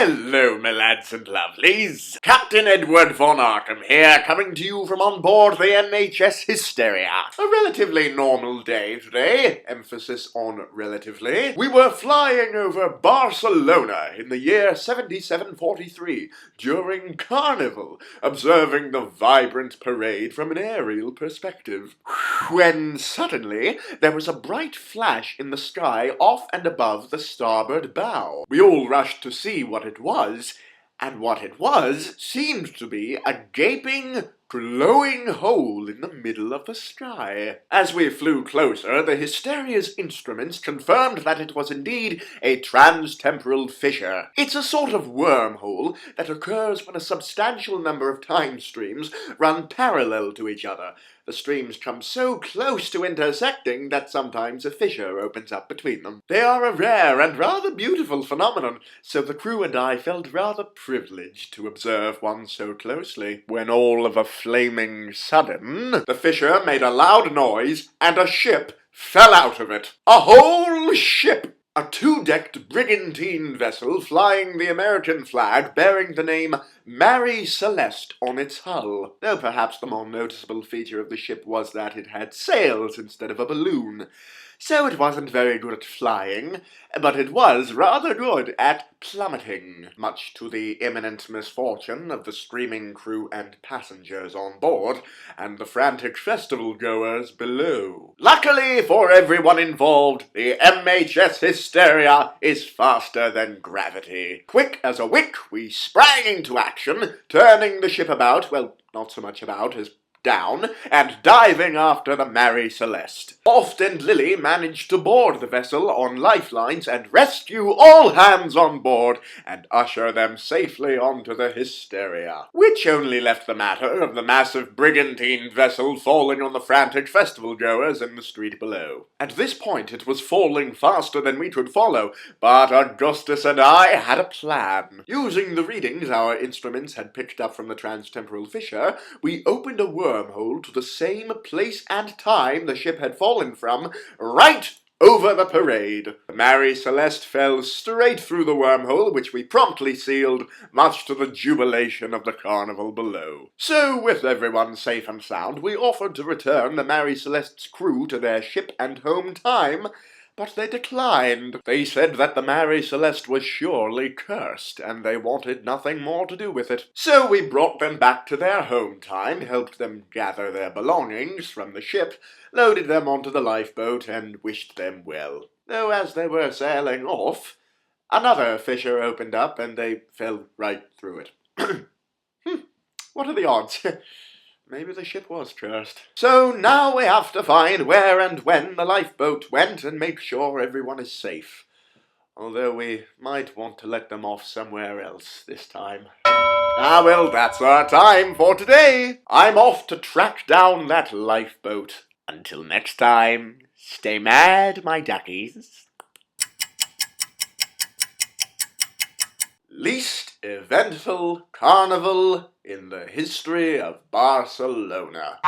Hello, my lads and lovelies. Captain Edward von Arkham here, coming to you from on board the MHS Hysteria. A relatively normal day today, emphasis on relatively. We were flying over Barcelona in the year 7743 during Carnival, observing the vibrant parade from an aerial perspective. When suddenly there was a bright flash in the sky off and above the starboard bow. We all rushed to see what it was, and what it was seemed to be a gaping, glowing hole in the middle of the sky. As we flew closer, the Hysteria's instruments confirmed that it was indeed a transtemporal fissure. It's a sort of wormhole that occurs when a substantial number of time streams run parallel to each other. The streams come so close to intersecting that sometimes a fissure opens up between them. They are a rare and rather beautiful phenomenon, so the crew and I felt rather privileged to observe one so closely. When all of a flaming sudden, the fissure made a loud noise and a ship fell out of it. A whole ship! A two-decked brigantine vessel flying the American flag bearing the name Mary Celeste on its hull, though perhaps the more noticeable feature of the ship was that it had sails instead of a balloon. So it wasn't very good at flying, but it was rather good at plummeting, much to the imminent misfortune of the screaming crew and passengers on board, and the frantic festival-goers below. Luckily for everyone involved, the MHS Hysteria is faster than gravity. Quick as a wick, we sprang into action, turning the ship about, well, not so much about as down, and diving after the Mary Celeste. Oft and Lily managed to board the vessel on lifelines and rescue all hands on board and usher them safely onto the Hysteria, which only left the matter of the massive brigantine vessel falling on the frantic festival-goers in the street below. At this point it was falling faster than we could follow, but Augustus and I had a plan. Using the readings our instruments had picked up from the transtemporal fissure, we opened a wormhole to the same place and time the ship had fallen from, right over the parade. The Mary Celeste fell straight through the wormhole, which we promptly sealed, much to the jubilation of the carnival below. So, with everyone safe and sound, we offered to return the Mary Celeste's crew to their ship and home time, but they declined. They said that the Mary Celeste was surely cursed, and they wanted nothing more to do with it. So we brought them back to their home time, helped them gather their belongings from the ship, loaded them onto the lifeboat, and wished them well. Though as they were sailing off, another fissure opened up, and they fell right through it. What are the odds? Maybe the ship was cursed. So now we have to find where and when the lifeboat went and make sure everyone is safe. Although we might want to let them off somewhere else this time. Ah well, that's our time for today. I'm off to track down that lifeboat. Until next time, stay mad, my duckies. Least eventful carnival in the history of Barcelona.